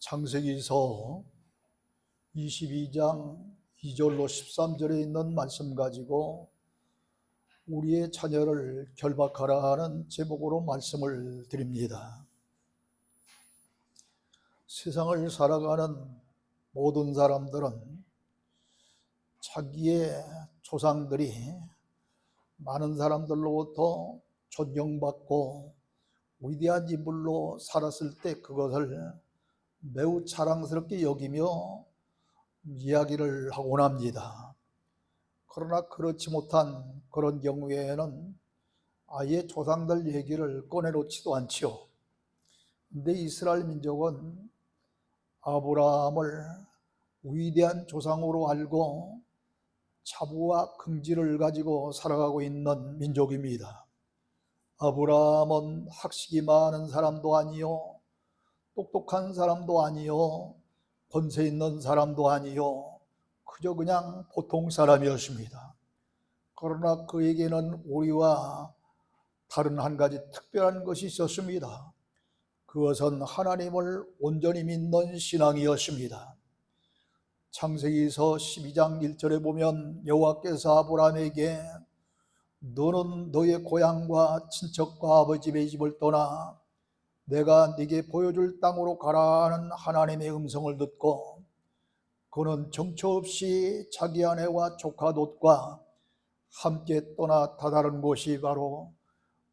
창세기서 22장 2절로 13절에 있는 말씀 가지고 우리의 자녀를 결박하라 하는 제목으로 말씀을 드립니다. 세상을 살아가는 모든 사람들은 자기의 조상들이 많은 사람들로부터 존경받고 위대한 인물로 살았을 때 그것을 매우 자랑스럽게 여기며 이야기를 하곤 합니다. 그러나 그렇지 못한 그런 경우에는 아예 조상들 얘기를 꺼내놓지도 않지요. 근데 이스라엘 민족은 아브라함을 위대한 조상으로 알고 자부와 긍지를 가지고 살아가고 있는 민족입니다. 아브라함은 학식이 많은 사람도 아니요, 똑똑한 사람도 아니요, 권세 있는 사람도 아니요, 그저 그냥 보통 사람이었습니다. 그러나 그에게는 우리와 다른 한 가지 특별한 것이 있었습니다. 그것은 하나님을 온전히 믿는 신앙이었습니다. 창세기서 12장 1절에 보면 여호와께서 아브라함에게 너는 너의 고향과 친척과 아버지의 집을 떠나 내가 네게 보여줄 땅으로 가라는 하나님의 음성을 듣고 그는 정처 없이 자기 아내와 조카 롯과 함께 떠나 다다른 곳이 바로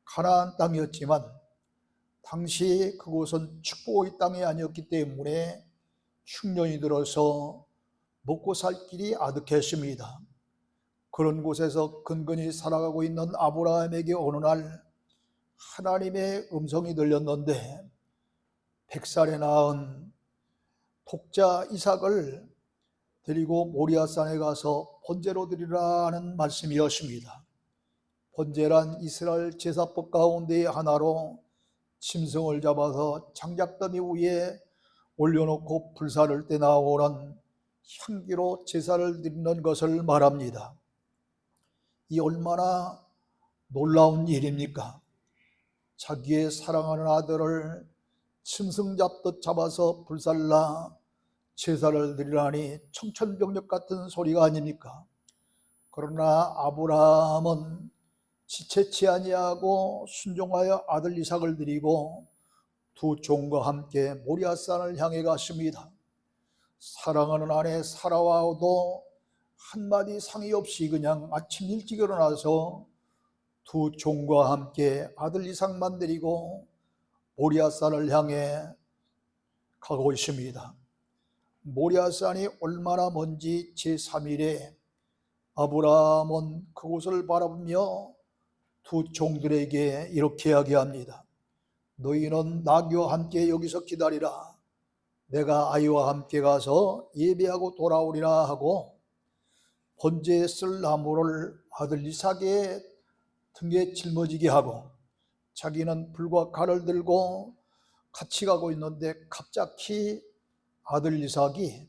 가나안 땅이었지만 당시 그곳은 축복의 땅이 아니었기 때문에 흉년이 들어서 먹고 살 길이 아득했습니다. 그런 곳에서 근근히 살아가고 있는 아브라함에게 어느 날 하나님의 음성이 들렸는데 100살에 낳은 독자 이삭을 데리고 모리아산에 가서 번제로 드리라는 말씀이었습니다. 번제란 이스라엘 제사법 가운데의 하나로 짐승을 잡아서 장작더미 위에 올려놓고 불사를 때 나오는 향기로 제사를 드리는 것을 말합니다. 이 얼마나 놀라운 일입니까? 자기의 사랑하는 아들을 짐승 잡듯 잡아서 불살라 제사를 드리라니 청천벽력 같은 소리가 아닙니까? 그러나 아브라함은 지체치 아니하고 순종하여 아들 이삭을 드리고 두 종과 함께 모리아산을 향해 갔습니다. 사랑하는 아내 사라와도 한마디 상의 없이 그냥 아침 일찍 일어나서 두 종과 함께 아들 이삭만 데리고 모리아산을 향해 가고 있습니다. 모리아산이 얼마나 먼지 제3일에 아브라함은 그곳을 바라보며 두 종들에게 이렇게 이야기합니다. 너희는 나귀와 함께 여기서 기다리라. 내가 아이와 함께 가서 예배하고 돌아오리라 하고 번제에 쓸 나무를 아들 이삭의 등에 짊어지게 하고 자기는 불과 칼을 들고 같이 가고 있는데 갑자기 아들 이삭이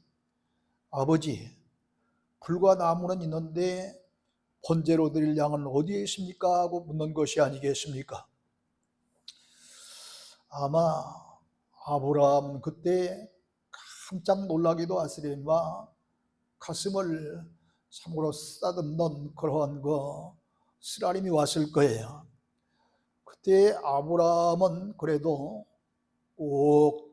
아버지, 불과 나무는 있는데 번제로 드릴 양은 어디에 있습니까? 하고 묻는 것이 아니겠습니까? 아마 아브라함 그때 깜짝 놀라기도 하시려니와 가슴을 참으로 쓰다듬는 그러한 쓰라림이 왔을 거예요. 그때 아브라함은 그래도 꼭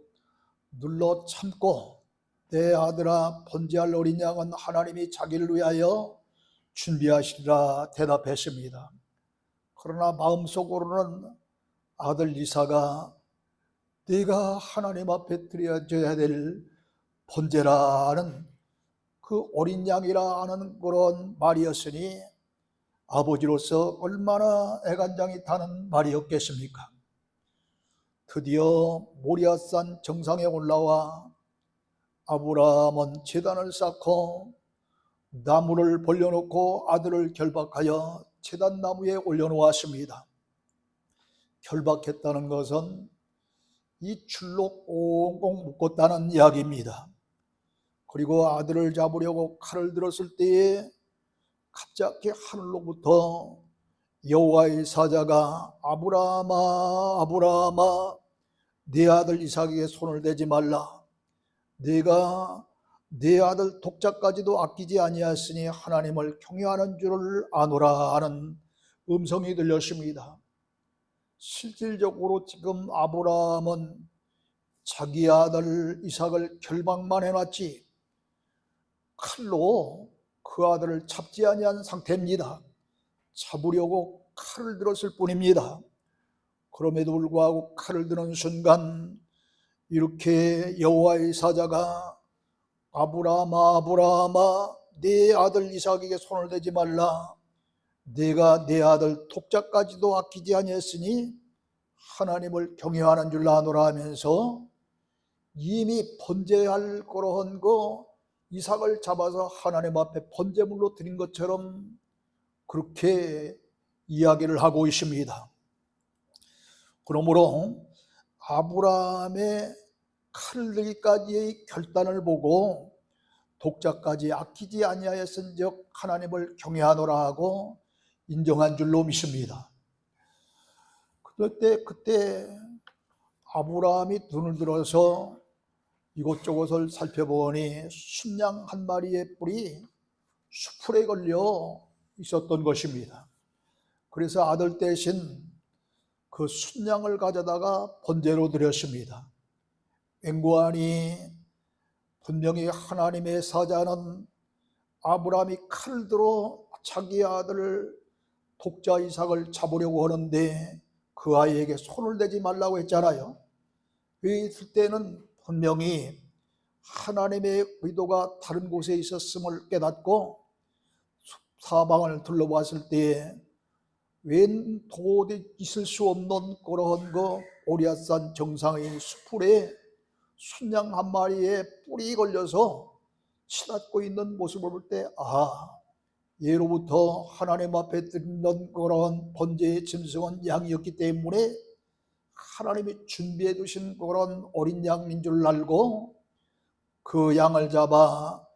눌러 참고 내 아들아 번제할 어린 양은 하나님이 자기를 위하여 준비하시리라 대답했습니다. 그러나 마음속으로는 아들 이삭아 네가 하나님 앞에 드려야 될 번제라는 그 어린 양이라 하는 그런 말이었으니 아버지로서 얼마나 애간장이 타는 말이었겠습니까? 드디어 모리아산 정상에 올라와 아브라함은 제단을 쌓고 나무를 벌려놓고 아들을 결박하여 제단 나무에 올려놓았습니다. 결박했다는 것은 이 줄로 꽁꽁 묶었다는 이야기입니다. 그리고 아들을 잡으려고 칼을 들었을 때에 갑자기 하늘로부터 여호와의 사자가 아브라함아 아브라함아 네 아들 이삭에게 손을 대지 말라. 내가 내 아들 독자까지도 아끼지 아니하였으니 하나님을 경외하는 줄을 아노라 하는 음성이 들렸습니다. 실질적으로 지금 아브라함은 자기 아들 이삭을 결박만 해놨지 칼로 그 아들을 잡지 아니한 상태입니다. 잡으려고 칼을 들었을 뿐입니다. 그럼에도 불구하고 칼을 드는 순간 이렇게 여호와의 사자가 아브라함아 아브라함아 네 아들 이삭에게 손을 대지 말라. 내가 내 아들 독자까지도 아끼지 아니했으니 하나님을 경외하는 줄 아노라 하면서 이미 번제할 그러한 거 이삭을 잡아서 하나님 앞에 번제물로 드린 것처럼 그렇게 이야기를 하고 있습니다. 그러므로 아브라함의 칼을 들기까지의 결단을 보고 독자까지 아끼지 아니하였은즉 하나님을 경외하노라 하고 인정한 줄로 믿습니다. 그때 아브라함이 눈을 들어서 이곳저곳을 살펴보니 순양 한 마리의 뿔이 수풀에 걸려 있었던 것입니다. 그래서 아들 대신 그 순양을 가져다가 번제로 드렸습니다. 앵구하니 분명히 하나님의 사자는 아브라함이 칼을 들어 자기 아들 독자 이삭을 잡으려고 하는데 그 아이에게 손을 대지 말라고 했잖아요. 있을 때는 분명히 하나님의 의도가 다른 곳에 있었음을 깨닫고 사방을 둘러봤을 때에 웬 도저히 있을 수 없는 그러한 오리앗산 정상의 수풀에 순양 한 마리에 뿔이 걸려서 치닫고 있는 모습을 볼 때 예로부터 하나님 앞에 드리는 그런 번제의 짐승은 양이었기 때문에 하나님이 준비해 두신 그런 어린 양인 줄 알고 그 양을 잡아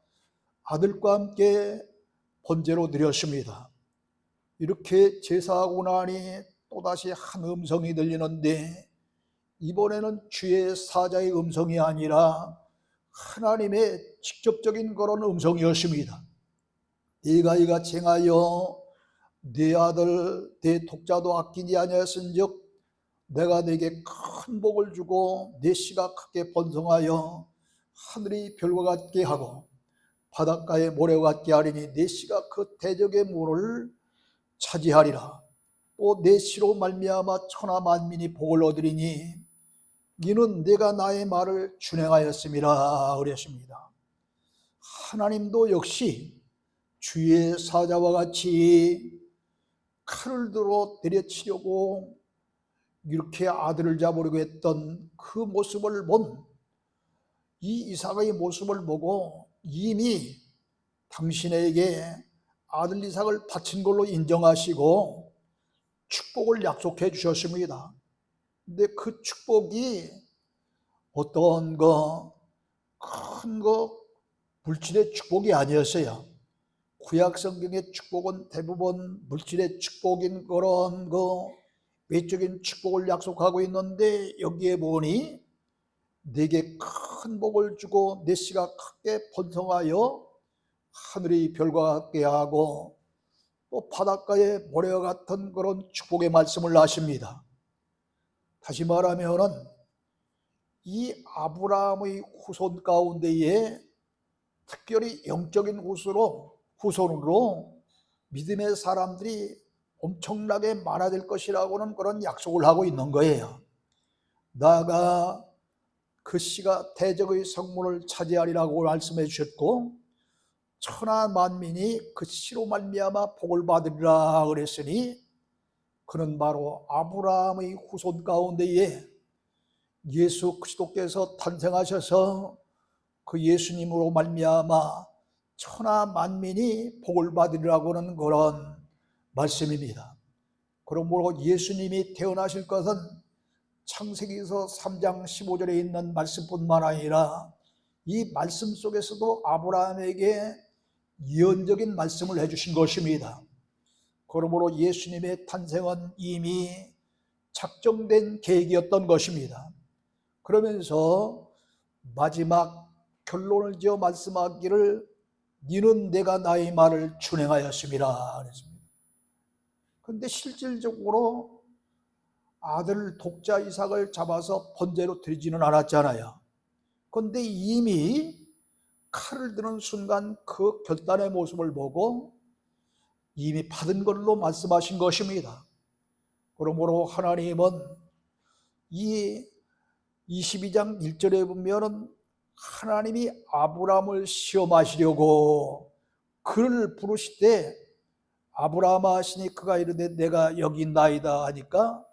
아들과 함께 번제로 드렸습니다. 이렇게 제사하고 나니 또다시 한 음성이 들리는데 이번에는 주의 사자의 음성이 아니라 하나님의 직접적인 그런 음성이었습니다. 네가 이같이 행하여 네 아들 네 독자도 아끼지 아니하였은즉 내가 네게 큰 복을 주고 네 씨가 크게 번성하여 하늘이 별과 같게 하고 바닷가에 모래와 같게 하리니 네 씨가 그 대적의 물을 차지하리라. 또 네 씨로 말미암아 천하 만민이 복을 얻으리니 이는 내가 나의 말을 준행하였음이라 그랬습니다. 하나님도 역시 주의 사자와 같이 칼을 들어 때려치려고 이렇게 아들을 잡으려고 했던 그 모습을 본 이 이삭의 모습을 보고 이미 당신에게 아들 이삭을 바친 걸로 인정하시고 축복을 약속해 주셨습니다. 근데 그 축복이 어떤 큰 물질의 축복이 아니었어요. 구약 성경의 축복은 대부분 물질의 축복인 그런 외적인 축복을 약속하고 있는데 여기에 보니 네게 큰 복을 주고 네 씨가 크게 번성하여 하늘이 별과 같게 하고 또 바닷가에 모래와 같은 그런 축복의 말씀을 하십니다. 다시 말하면은 이 아브라함의 후손 가운데에 특별히 영적인 후손으로 믿음의 사람들이 엄청나게 많아질 것이라고는 그런 약속을 하고 있는 거예요. 나아가 그 씨가 대적의 성문을 차지하리라고 말씀해 주셨고 천하 만민이 그 씨로 말미암아 복을 받으리라 그랬으니 그는 바로 아브라함의 후손 가운데에 예수 그리스도께서 탄생하셔서 그 예수님으로 말미암아 천하 만민이 복을 받으리라고 하는 그런 말씀입니다. 그러므로 예수님이 태어나실 것은 창세기서 3장 15절에 있는 말씀뿐만 아니라 이 말씀 속에서도 아브라함에게 예언적인 말씀을 해주신 것입니다. 그러므로 예수님의 탄생은 이미 작정된 계획이었던 것입니다. 그러면서 마지막 결론을 지어 말씀하기를 니는 내가 나의 말을 준행하였음이라 그랬습니다. 그런데 실질적으로 아들 독자 이삭을 잡아서 번제로 드리지는 않았잖아요. 그런데 이미 칼을 드는 순간 그 결단의 모습을 보고 이미 받은 걸로 말씀하신 것입니다. 그러므로 하나님은 이 22장 1절에 보면은 하나님이 아브라함을 시험하시려고 그를 부르실 때 아브라함아 하시니 그가 이르되 내가 여기 있나이다 하니까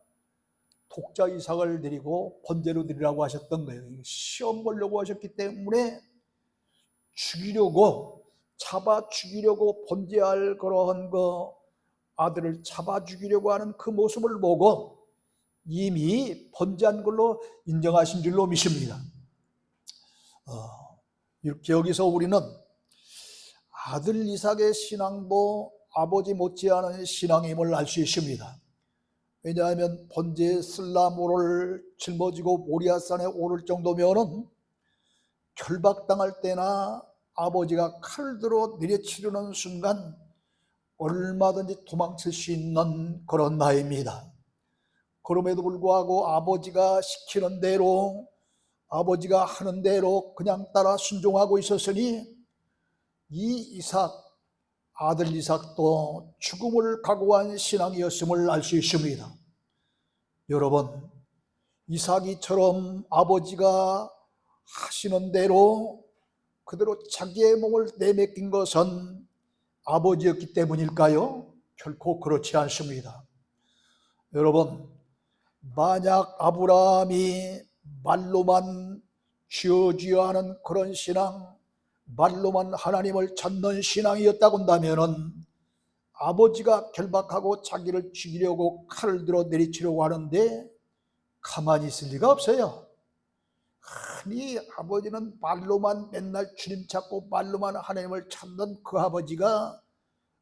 독자 이삭을 드리고 번제로 드리라고 하셨던 거예요. 시험 보려고 하셨기 때문에 죽이려고, 잡아 죽이려고 번제할 그러한 아들을 잡아 죽이려고 하는 그 모습을 보고 이미 번제한 걸로 인정하신 줄로 믿습니다. 이렇게 여기서 우리는 아들 이삭의 신앙도 아버지 못지않은 신앙임을 알 수 있습니다. 왜냐하면 번제에 슬라모를 짊어지고 모리아산에 오를 정도면은 결박당할 때나 아버지가 칼을 들어 내려치려는 순간 얼마든지 도망칠 수 있는 그런 나이입니다. 그럼에도 불구하고 아버지가 시키는 대로, 아버지가 하는 대로 그냥 따라 순종하고 있었으니 이 이삭, 아들 이삭도 죽음을 각오한 신앙이었음을 알 수 있습니다. 여러분, 이삭이처럼 아버지가 하시는 대로 그대로 자기의 몸을 내맡긴 것은 아버지였기 때문일까요? 결코 그렇지 않습니다. 여러분, 만약 아브라함이 말로만 쥐어쥐어 하는 그런 신앙, 말로만 하나님을 찾는 신앙이었다고 한다면 아버지가 결박하고 자기를 죽이려고 칼을 들어 내리치려고 하는데 가만히 있을 리가 없어요. 아니, 아버지는 말로만 맨날 주님 찾고 말로만 하나님을 찾는 그 아버지가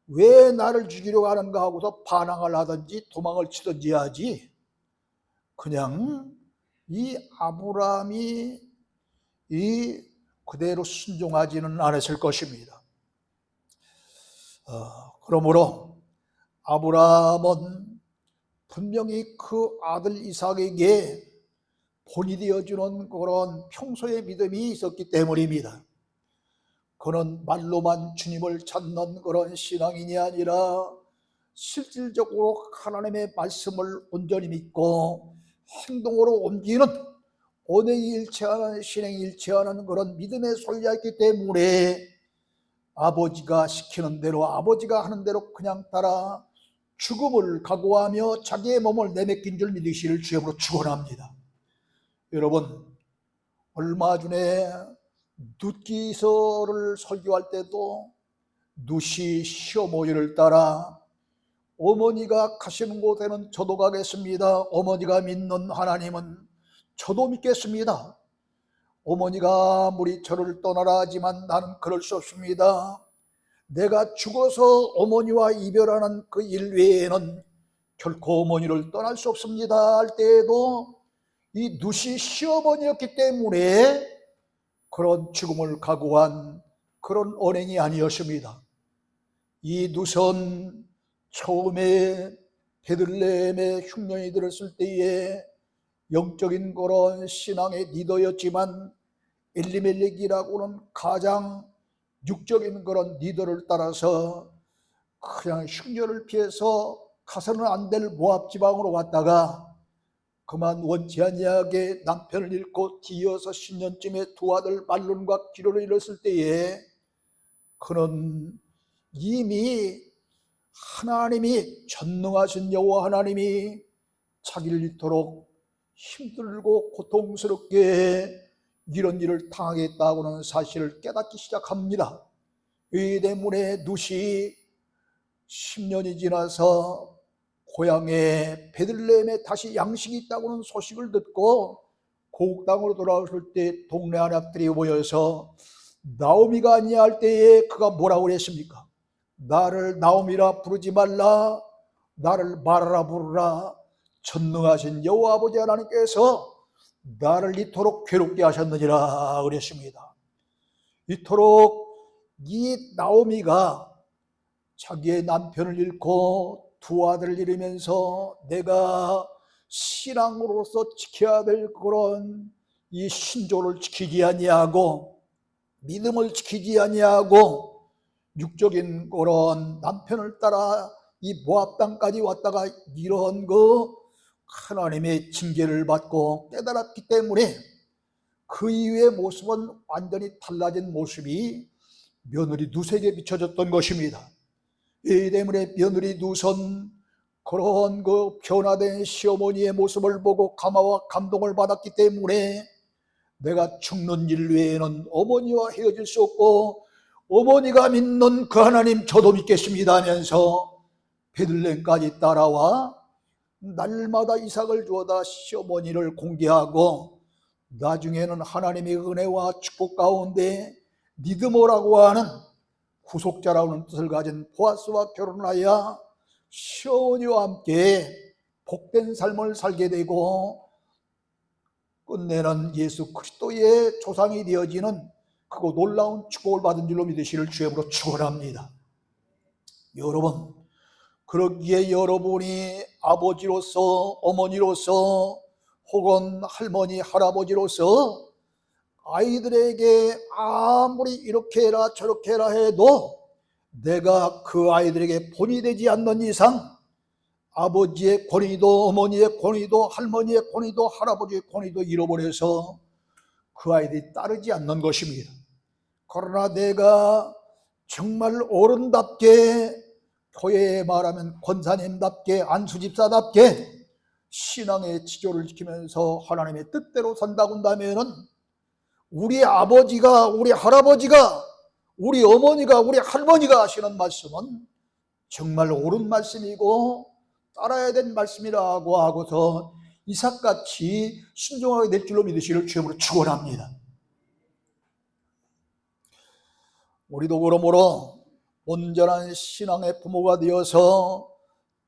왜 나를 죽이려고 하는가 하고서 반항을 하든지 도망을 치든지 하지, 그냥 이 아브라함이 그대로 순종하지는 않았을 것입니다. 그러므로 아브라함은 분명히 그 아들 이삭에게 본이 되어주는 그런 평소의 믿음이 있었기 때문입니다. 그는 말로만 주님을 찾는 그런 신앙인이 아니라 실질적으로 하나님의 말씀을 온전히 믿고 행동으로 옮기는, 언행이 일치하는, 신행이 일치하는 그런 믿음의 소유자였기 때문에 아버지가 시키는 대로, 아버지가 하는 대로 그냥 따라 죽음을 각오하며 자기의 몸을 내맡긴 줄 믿으시를 주여로 축원합니다. 여러분, 얼마 전에 룻기서를 설교할 때도 룻이 시어머니를 따라 어머니가 가시는 곳에는 저도 가겠습니다. 어머니가 믿는 하나님은 저도 믿겠습니다. 어머니가 아무리 저를 떠나라 하지만 나는 그럴 수 없습니다. 내가 죽어서 어머니와 이별하는 그 일 외에는 결코 어머니를 떠날 수 없습니다 할 때에도 이 룻이 시어머니였기 때문에 그런 죽음을 각오한 그런 언행이 아니었습니다. 이 룻은 처음에 베들레헴에 흉년이 들었을 때에 영적인 그런 신앙의 리더였지만 엘리멜렉이라고는 가장 육적인 그런 리더를 따라서 그냥 흉년을 피해서 가서는 안 될 모압 지방으로 왔다가 그만 원치 아니하게 남편을 잃고 뒤이어서 10년쯤에 두 아들 말론과 기로를 잃었을 때에 그는 이미 하나님이, 전능하신 여호와 하나님이 자기를 이토록 힘들고 고통스럽게 이런 일을 당하겠다고는 사실을 깨닫기 시작합니다. 이 때문에 룻이 10년이 지나서 고향에 베들레헴에 다시 양식이 있다고는 소식을 듣고 고국 땅으로 돌아왔을 때 동네 아낙들이 모여서 나오미가 아니야 할 때에 그가 뭐라고 그랬습니까? 나를 나오미라 부르지 말라, 나를 마라라 부르라. 전능하신 여호와 아버지 하나님께서 나를 이토록 괴롭게 하셨느니라 그랬습니다. 이토록 이 나오미가 자기의 남편을 잃고 두 아들을 잃으면서 내가 신앙으로서 지켜야 될 그런 이 신조를 지키지 아니하고 믿음을 지키지 아니하고 육적인 그런 남편을 따라 이 모압 땅까지 왔다가 이런 하나님의 징계를 받고 깨달았기 때문에 그 이후의 모습은 완전히 달라진 모습이 며느리 룻에게 비춰졌던 것입니다. 이 때문에 며느리 룻은 그런 변화된 시어머니의 모습을 보고 감화와 감동을 받았기 때문에 내가 죽는 일 외에는 어머니와 헤어질 수 없고 어머니가 믿는 그 하나님 저도 믿겠습니다 하면서 베들레헴까지 따라와 날마다 이삭을 주어다 시어머니를 공개하고 나중에는 하나님의 은혜와 축복 가운데 믿음이라고 하는 구속자라고 하는 뜻을 가진 보아스와 결혼하여 시어머니와 함께 복된 삶을 살게 되고 끝내는 예수 그리스도의 조상이 되어지는 그 놀라운 축복을 받은 줄로 믿으시를 주임으로 축원합니다. 여러분, 그러기에 여러분이 아버지로서 어머니로서 혹은 할머니 할아버지로서 아이들에게 아무리 이렇게 해라 저렇게 해라 해도 내가 그 아이들에게 본이 되지 않는 이상 아버지의 권위도 어머니의 권위도 할머니의 권위도 할아버지의 권위도 잃어버려서 그 아이들이 따르지 않는 것입니다. 그러나 내가 정말 어른답게 교회에 말하면 권사님답게 안수집사답게 신앙의 지조를 지키면서 하나님의 뜻대로 산다고 한다면 우리 아버지가 우리 할아버지가 우리 어머니가 우리 할머니가 하시는 말씀은 정말 옳은 말씀이고 따라야 될 말씀이라고 하고서 이삭같이 순종하게 될 줄로 믿으시를 주님으로 축원합니다. 우리도 그러므로 온전한 신앙의 부모가 되어서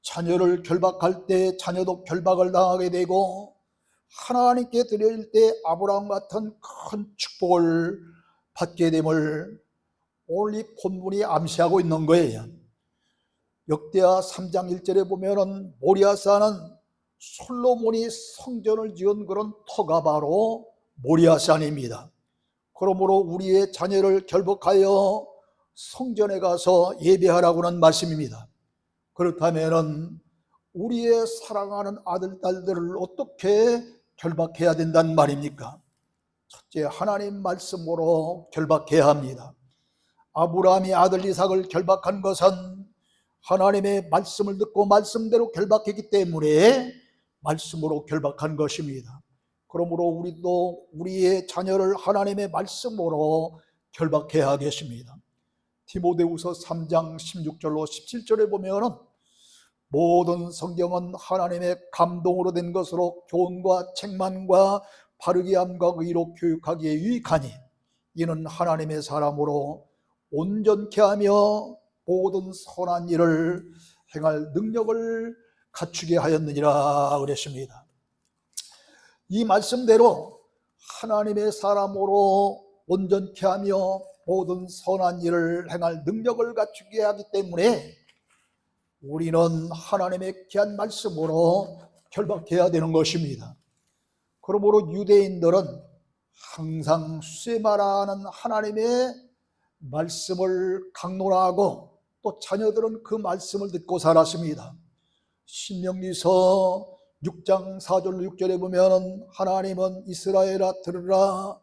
자녀를 결박할 때 자녀도 결박을 당하게 되고 하나님께 드릴 때 아브라함 같은 큰 축복을 받게 됨을 오늘 이 본문이 암시하고 있는 거예요. 역대하 3장 1절에 보면은 모리아산은 솔로몬이 성전을 지은 그런 터가 바로 모리아산입니다. 그러므로 우리의 자녀를 결박하여 성전에 가서 예배하라고 하는 말씀입니다. 그렇다면 우리의 사랑하는 아들, 딸들을 어떻게 결박해야 된다는 말입니까? 첫째, 하나님 말씀으로 결박해야 합니다. 아브라함이 아들 이삭을 결박한 것은 하나님의 말씀을 듣고 말씀대로 결박했기 때문에 말씀으로 결박한 것입니다. 그러므로 우리도 우리의 자녀를 하나님의 말씀으로 결박해야 하겠습니다. 디모데후서 3장 16절로 17절에 보면은 모든 성경은 하나님의 감동으로 된 것으로 교훈과 책망과 바르게 함과 의로 교육하기에 유익하니 이는 하나님의 사람으로 온전케 하며 모든 선한 일을 행할 능력을 갖추게 하였느니라 그랬습니다. 이 말씀대로 하나님의 사람으로 온전케 하며 모든 선한 일을 행할 능력을 갖추게 하기 때문에 우리는 하나님의 귀한 말씀으로 결박해야 되는 것입니다. 그러므로 유대인들은 항상 쇠마라는 하나님의 말씀을 강론하고 또 자녀들은 그 말씀을 듣고 살았습니다. 신명기서 6장 4절 6절에 보면 하나님은 이스라엘아 들으라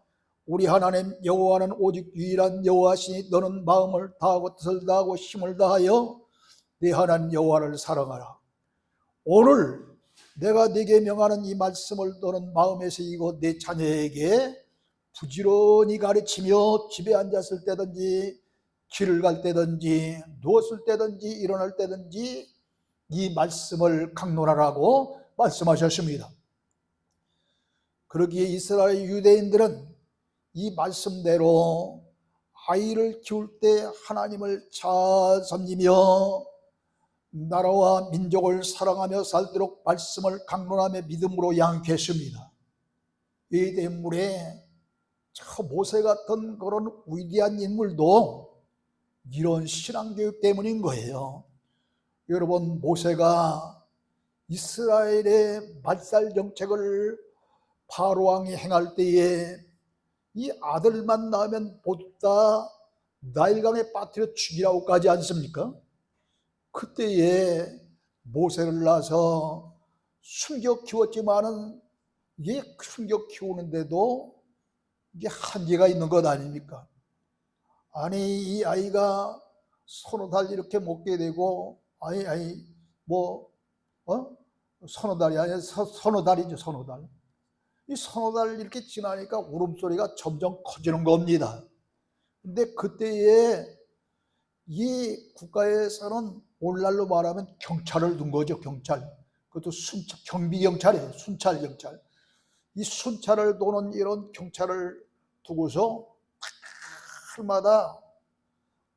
우리 하나님 여호와는 오직 유일한 여호와시니 너는 마음을 다하고 뜻을 다하고 힘을 다하여 네 하나님 여호와를 사랑하라. 오늘 내가 네게 명하는 이 말씀을 너는 마음에 새기고 내 자녀에게 부지런히 가르치며 집에 앉았을 때든지 길을 갈 때든지 누웠을 때든지 일어날 때든지 이 말씀을 강론하라고 말씀하셨습니다. 그러기에 이스라엘 유대인들은 이 말씀대로 아이를 키울 때 하나님을 잘 섬기며 나라와 민족을 사랑하며 살도록 말씀을 강론하며 믿음으로 양육했습니다. 이 때문에 저 모세 같은 그런 위대한 인물도 이런 신앙교육 때문인 거예요. 여러분, 모세가 이스라엘의 말살 정책을 바로왕이 행할 때에 이 아들만 낳으면 모두 다 나일강에 빠뜨려 죽이라고 하지 않습니까? 그때에 모세를 낳아서 숨겨 키웠지만은 이게 숨겨 키우는데도 이게 한계가 있는 것 아닙니까? 아니, 이 아이가 서너 달 이렇게 먹게 되고, 서너 달이 아니라 서너 달이죠, 서너 달. 이 서너 달 이렇게 지나니까 울음소리가 점점 커지는 겁니다. 근데 그때에 이 국가에서는 오늘날로 말하면 경찰을 둔 거죠, 경찰. 그것도 경비경찰이에요, 순찰경찰. 이 순찰을 도는 이런 경찰을 두고서 달마다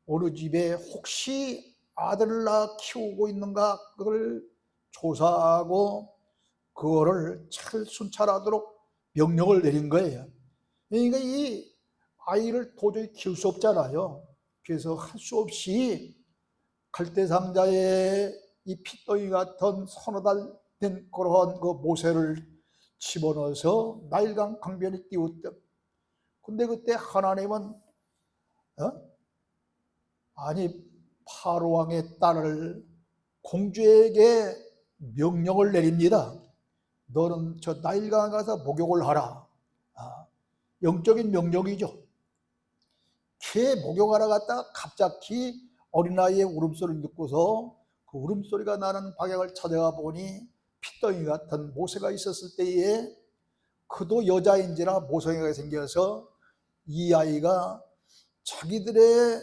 어느 집에 혹시 아들을 낳아 키우고 있는가 그걸 조사하고 그거를 잘 순찰하도록 명령을 내린 거예요. 그러니까 이 아이를 도저히 키울 수 없잖아요. 그래서 할 수 없이 갈대상자에 이 핏덩이 같은 서너 달 된 그러한 그 모세를 집어넣어서 나일강 강변에 띄웠다. 근데 그때 하나님은 파로왕의 딸을 공주에게 명령을 내립니다. 너는 저 나일강에 가서 목욕을 하라. 영적인 명령이죠. 개 목욕하러 갔다가 갑자기 어린아이의 울음소리를 듣고서 그 울음소리가 나는 방향을 찾아가 보니 핏덩이 같은 모세가 있었을 때에 그도 여자인지라 모성애가 생겨서 이 아이가 자기들의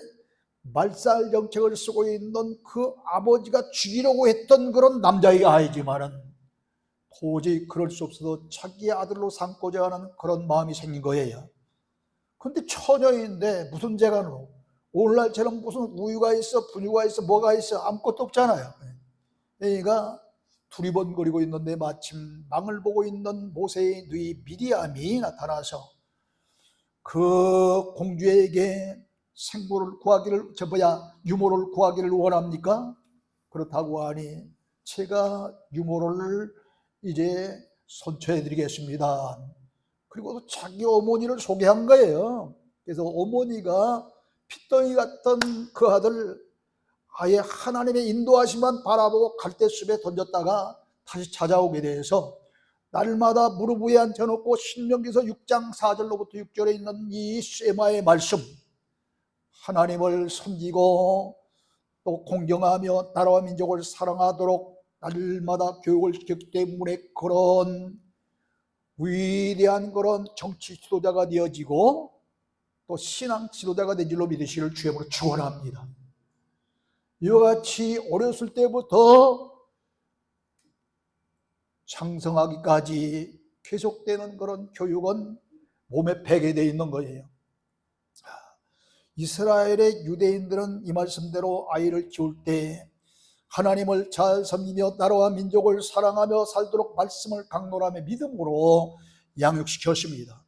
말살 정책을 쓰고 있는 그 아버지가 죽이려고 했던 그런 남자의 아이지만은 도저히 그럴 수 없어서 자기 아들로 삼고자 하는 그런 마음이 생긴 거예요. 근데 처녀인데 무슨 죄가 너? 오늘날처럼 무슨 우유가 있어, 분유가 있어, 뭐가 있어, 아무것도 없잖아요. 그러니까 두리번거리고 있는데 마침 망을 보고 있는 모세의 누이 미리암이 나타나서 그 공주에게 생모를 구하기를, 유모를 구하기를 원합니까? 그렇다고 하니 제가 유모를 이제 선처해 드리겠습니다. 그리고 자기 어머니를 소개한 거예요. 그래서 어머니가 핏덩이 같던 그 아들 아예 하나님의 인도하심만 바라보고 갈대숲에 던졌다가 다시 찾아오게 돼서 날마다 무릎 위에 앉혀놓고 신명기서 6장 4절로부터 6절에 있는 이 쉐마의 말씀, 하나님을 섬기고 또 공경하며 나라와 민족을 사랑하도록 날마다 교육을 시켰기 때문에 그런 위대한 그런 정치 지도자가 되어지고 또 신앙 지도자가 된 줄로 믿으시기를 주님으로 축원합니다. 이와 같이 어렸을 때부터 장성하기까지 계속되는 그런 교육은 몸에 배게 되어 있는 거예요. 이스라엘의 유대인들은 이 말씀대로 아이를 키울 때 하나님을 잘 섬기며 나라와 민족을 사랑하며 살도록 말씀을 강론하며 믿음으로 양육시켰습니다.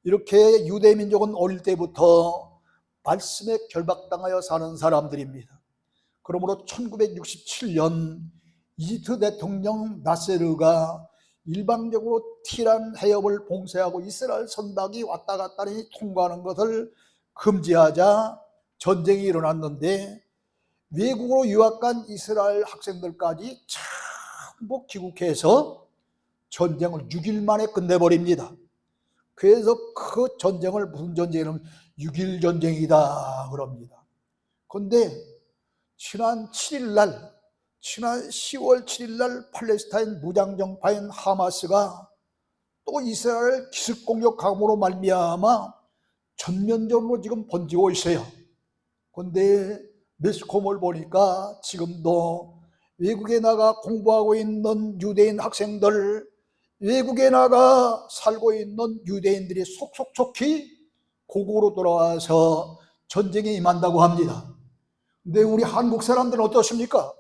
이렇게 유대 민족은 어릴 때부터 말씀에 결박당하여 사는 사람들입니다. 그러므로 1967년 이집트 대통령 나세르가 일방적으로 티란 해협을 봉쇄하고 이스라엘 선박이 왔다 갔다 통과하는 것을 금지하자 전쟁이 일어났는데 외국으로 유학 간 이스라엘 학생들까지 전부 귀국해서 전쟁을 6일 만에 끝내버립니다. 그래서 그 전쟁을 무슨 전쟁이냐면 6.1 전쟁이다 그럽니다. 그런데 지난 10월 7일 날 팔레스타인 무장정파인 하마스가 또 이스라엘 기습 공격함으로 말미암아 전면전으로 지금 번지고 있어요. 그런데 매스컴을 보니까 지금도 외국에 나가 공부하고 있는 유대인 학생들, 외국에 나가 살고 있는 유대인들이 속속히 고국으로 돌아와서 전쟁에 임한다고 합니다. 근데 우리 한국 사람들은 어떻습니까?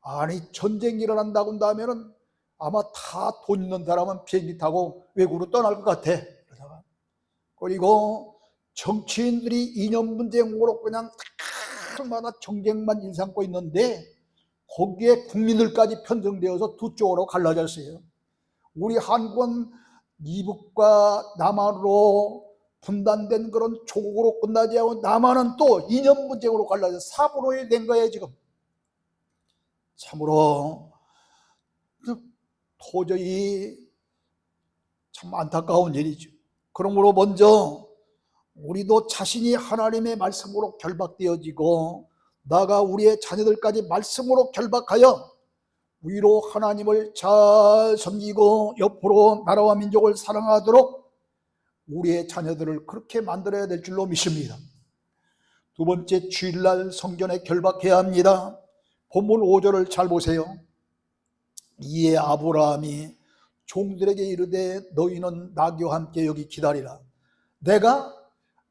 아니, 전쟁이 일어난다고 한다면 아마 다 돈 있는 사람은 비행기 타고 외국으로 떠날 것 같아. 그리고 정치인들이 이념 문제로 그냥 날마다 정쟁만 일삼고 있는데 거기에 국민들까지 편성되어서 두 쪽으로 갈라졌어요. 우리 한국은 이북과 남한으로 분단된 그런 조국으로 끝나지 않고 남한은 또 이념 문제로 갈라져 4분의 1 된 거예요. 지금 참으로 도저히 참 안타까운 일이죠. 그러므로 먼저 우리도 자신이 하나님의 말씀으로 결박되어지고 나아가 우리의 자녀들까지 말씀으로 결박하여 위로 하나님을 잘 섬기고 옆으로 나라와 민족을 사랑하도록 우리의 자녀들을 그렇게 만들어야 될 줄로 믿습니다. 두 번째, 주일날 성전에 결박해야 합니다. 본문 5절을 잘 보세요. 이에 아브라함이 종들에게 이르되 너희는 나귀와 함께 여기 기다리라. 내가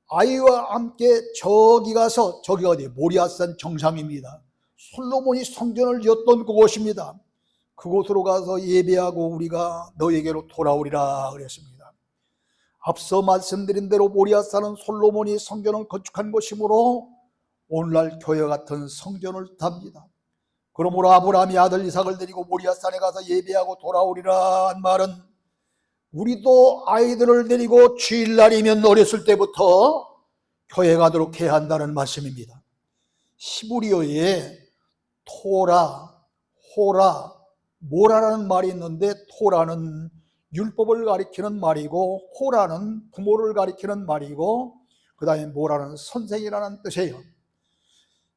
아이와 함께 저기 가서, 저기가 어디? 모리아산 정상입니다. 솔로몬이 성전을 지었던 그곳입니다. 그곳으로 가서 예배하고 우리가 너에게로 돌아오리라 그랬습니다. 앞서 말씀드린 대로 모리아산은 솔로몬이 성전을 건축한 곳이므로 오늘날 교회 같은 성전을 답니다. 그러므로 아브라함이 아들 이삭을 데리고 모리아산에 가서 예배하고 돌아오리라 한 말은 우리도 아이들을 데리고 주일날이면 어렸을 때부터 교회 가도록 해야 한다는 말씀입니다. 히브리어에 토라, 호라, 모라라는 말이 있는데 토라는 율법을 가리키는 말이고 호라는 부모를 가리키는 말이고 그 다음에 모라는 선생이라는 뜻이에요.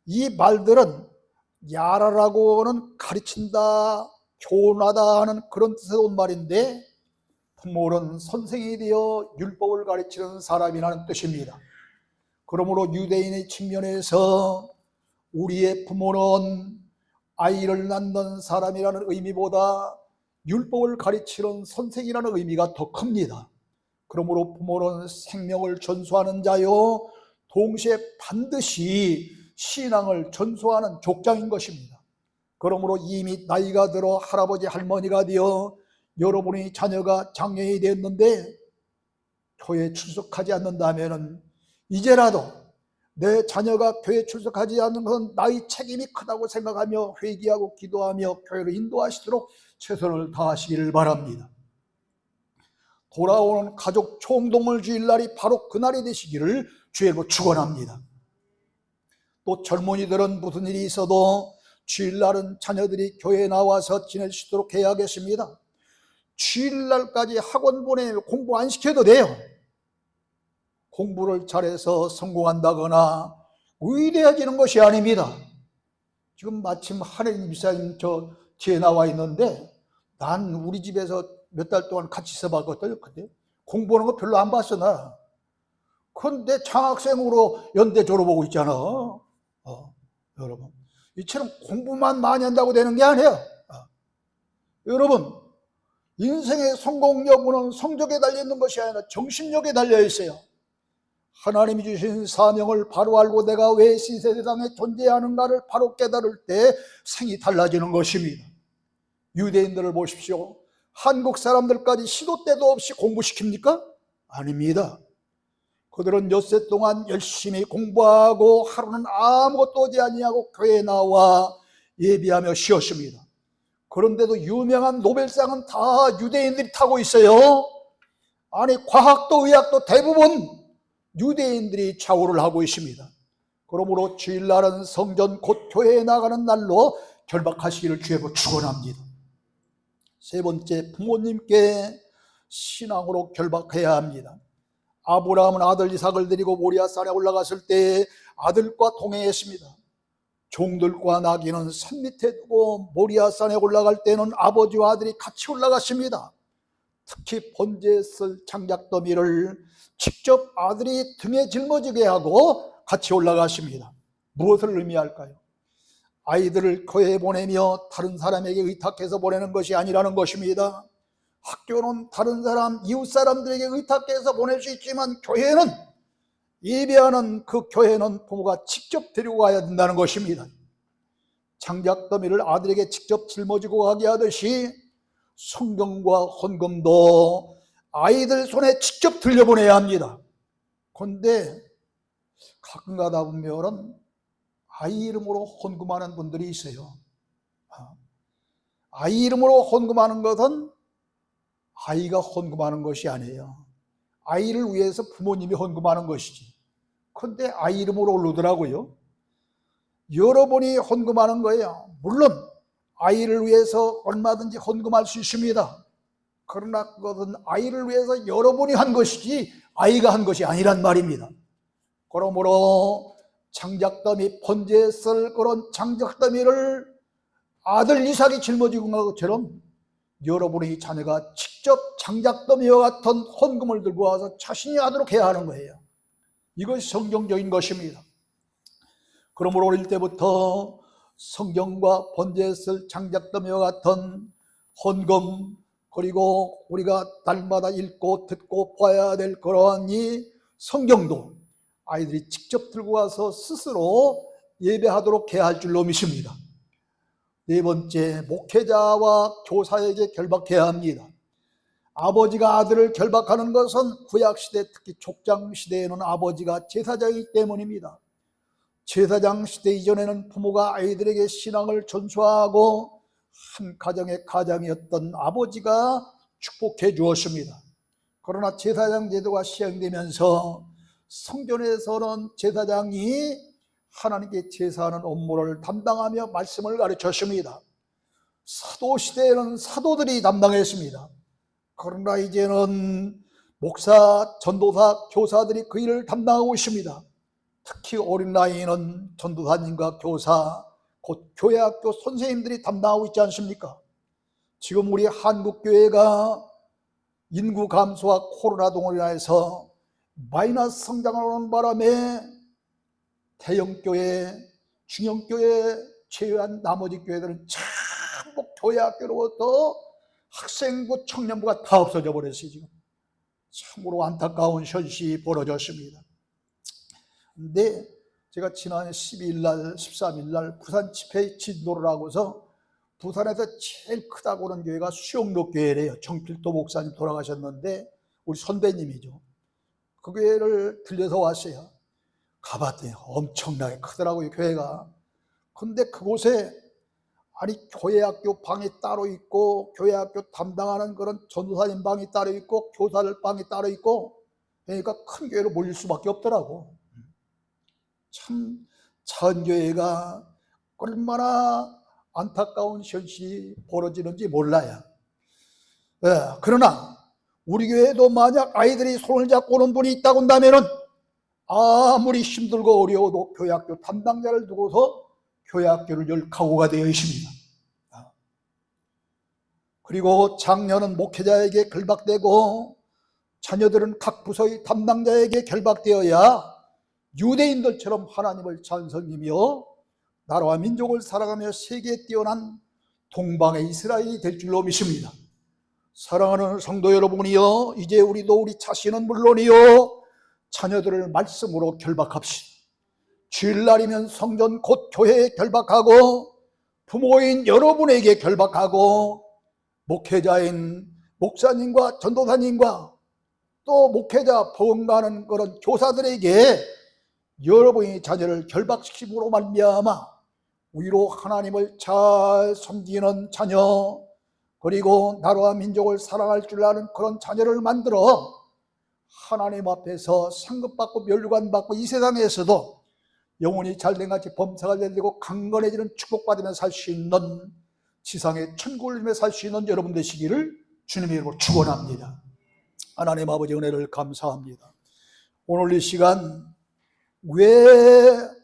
이 말들은 야라라고는 가르친다, 교훈하다 하는 그런 뜻의 온 말인데 부모는 선생이 되어 율법을 가르치는 사람이라는 뜻입니다. 그러므로 유대인의 측면에서 우리의 부모는 아이를 낳는 사람이라는 의미보다 율법을 가르치는 선생이라는 의미가 더 큽니다. 그러므로 부모는 생명을 전수하는 자요 동시에 반드시 신앙을 전수하는 족장인 것입니다. 그러므로 이미 나이가 들어 할아버지 할머니가 되어 여러분의 자녀가 장년이 됐는데 교회에 출석하지 않는다면 이제라도 내 자녀가 교회에 출석하지 않는 것은 나의 책임이 크다고 생각하며 회개하고 기도하며 교회를 인도하시도록 최선을 다하시기를 바랍니다. 돌아오는 가족 총동물 주일날이 바로 그날이 되시기를 주의 이름으로 축원합니다. 또 젊은이들은 무슨 일이 있어도 주일날은 자녀들이 교회에 나와서 지낼 수 있도록 해야겠습니다. 주일날까지 학원 보내면 공부 안 시켜도 돼요. 공부를 잘해서 성공한다거나 위대해지는 것이 아닙니다. 지금 마침 하느님 집사님 저 뒤에 나와 있는데 난 우리 집에서 몇 달 동안 같이 있어봤거든요. 근데 공부하는 거 별로 안 봤어 나. 그런데 장학생으로 연대 졸업하고 있잖아. 여러분 이처럼 공부만 많이 한다고 되는 게 아니에요. 여러분 인생의 성공 여부는 성적에 달려있는 것이 아니라 정신력에 달려있어요. 하나님이 주신 사명을 바로 알고 내가 왜 이 세상에 존재하는가를 바로 깨달을 때 생이 달라지는 것입니다. 유대인들을 보십시오. 한국 사람들까지 시도 때도 없이 공부시킵니까? 아닙니다. 그들은 엿새 동안 열심히 공부하고 하루는 아무것도 하지 아니하고 교회에 나와 예비하며 쉬었습니다. 그런데도 유명한 노벨상은 다 유대인들이 타고 있어요. 아니 과학도 의학도 대부분 유대인들이 좌우를 하고 있습니다. 그러므로 주일날은 성전 곧 교회에 나가는 날로 결박하시기를 주의 이름으로 축원합니다. 세 번째, 부모님께 신앙으로 결박해야 합니다. 아브라함은 아들 이삭을 데리고 모리아산에 올라갔을 때 아들과 동행했습니다. 종들과 나귀는 산 밑에 두고 모리아산에 올라갈 때는 아버지와 아들이 같이 올라갔습니다. 특히 번제에 쓸 장작더미를 직접 아들이 등에 짊어지게 하고 같이 올라갔습니다. 무엇을 의미할까요? 아이들을 교회에 보내며 다른 사람에게 의탁해서 보내는 것이 아니라는 것입니다. 학교는 다른 사람, 이웃 사람들에게 의탁해서 보낼 수 있지만 교회는, 예배하는 그 교회는 부모가 직접 데리고 가야 된다는 것입니다. 장작더미를 아들에게 직접 짊어지고 가게 하듯이 성경과 헌금도 아이들 손에 직접 들려보내야 합니다. 그런데 가끔 가다 보면은 아이 이름으로 헌금하는 분들이 있어요. 아이 이름으로 헌금하는 것은 아이가 헌금하는 것이 아니에요. 아이를 위해서 부모님이 헌금하는 것이지. 그런데 아이 이름으로 오르더라고요. 여러분이 헌금하는 거예요. 물론 아이를 위해서 얼마든지 헌금할 수 있습니다. 그러나 그것은 아이를 위해서 여러분이 한 것이지 아이가 한 것이 아니란 말입니다. 그러므로 장작더미, 번제에 쓸 그런 장작더미를 아들 이삭이 짊어지고 간 것처럼 여러분의 자녀가 직접 장작더미와 같은 헌금을 들고 와서 자신이 하도록 해야 하는 거예요. 이것이 성경적인 것입니다. 그러므로 어릴 때부터 성경과 번제에 쓸 장작더미와 같은 헌금, 그리고 우리가 날마다 읽고 듣고 봐야 될 그러한 이 성경도 아이들이 직접 들고 와서 스스로 예배하도록 해야 할 줄로 믿습니다. 네 번째, 목회자와 교사에게 결박해야 합니다. 아버지가 아들을 결박하는 것은 구약시대, 특히 족장시대에는 아버지가 제사장이기 때문입니다. 제사장 시대 이전에는 부모가 아이들에게 신앙을 전수하고 한 가정의 가장이었던 아버지가 축복해 주었습니다. 그러나 제사장 제도가 시행되면서 성전에서는 제사장이 하나님께 제사하는 업무를 담당하며 말씀을 가르쳤습니다. 사도시대에는 사도들이 담당했습니다. 그러나 이제는 목사, 전도사, 교사들이 그 일을 담당하고 있습니다. 특히 어린 나이에는 전도사님과 교사, 곧 교회학교 선생님들이 담당하고 있지 않습니까? 지금 우리 한국교회가 인구 감소와 코로나 등으로 인해서 마이너스 성장을 하는 바람에 대형교회, 중형교회 제외한 나머지 교회들은 전부 교회학교로부터 학생부, 청년부가 다 없어져 버렸어요. 지금 참으로 안타까운 현실이 벌어졌습니다. 근데 제가 지난 12일 날, 13일 날 부산 집회 진도를 하고서 부산에서 제일 크다고 하는 교회가 수영로 교회래요. 정필도 목사님 돌아가셨는데 우리 선배님이죠. 그 교회를 들려서 왔어요. 가봤더니 엄청나게 크더라고요, 교회가. 근데 그곳에 아니 교회학교 방이 따로 있고 교회학교 담당하는 그런 전도사님 방이 따로 있고 교사들 방이 따로 있고, 그러니까 큰 교회로 몰릴 수밖에 없더라고. 참 작은 교회가 얼마나 안타까운 현실이 벌어지는지 몰라요. 그러나 우리 교회도 만약 아이들이 손을 잡고 오는 분이 있다고 한다면은 아무리 힘들고 어려워도 교회학교 담당자를 두고서 교회학교를 열 각오가 되어 있습니다. 그리고 장녀는 목회자에게 결박되고 자녀들은 각 부서의 담당자에게 결박되어야 유대인들처럼 하나님을 찬송하며 나라와 민족을 사랑하며 세계에 뛰어난 동방의 이스라엘이 될 줄로 믿습니다. 사랑하는 성도 여러분이여, 이제 우리도 우리 자신은 물론이요 자녀들을 말씀으로 결박합시다. 주일날이면 성전 곧 교회에 결박하고 부모인 여러분에게 결박하고 목회자인 목사님과 전도사님과 또 목회자 보험가는 그런 교사들에게 여러분의 자녀를 결박시킴으로 말미암아 위로 하나님을 잘 섬기는 자녀, 그리고 나라와 민족을 사랑할 줄 아는 그런 자녀를 만들어 하나님 앞에서 상급받고 멸류관받고 이 세상에서도 영혼이 잘된 같이 범사가 잘되고 강건해지는 축복받으며 살 수 있는 지상의 천국을 누리며 살 수 있는 여러분 되시기를 주님의 이름으로 축원합니다. 하나님 아버지 은혜를 감사합니다. 오늘 이 시간 왜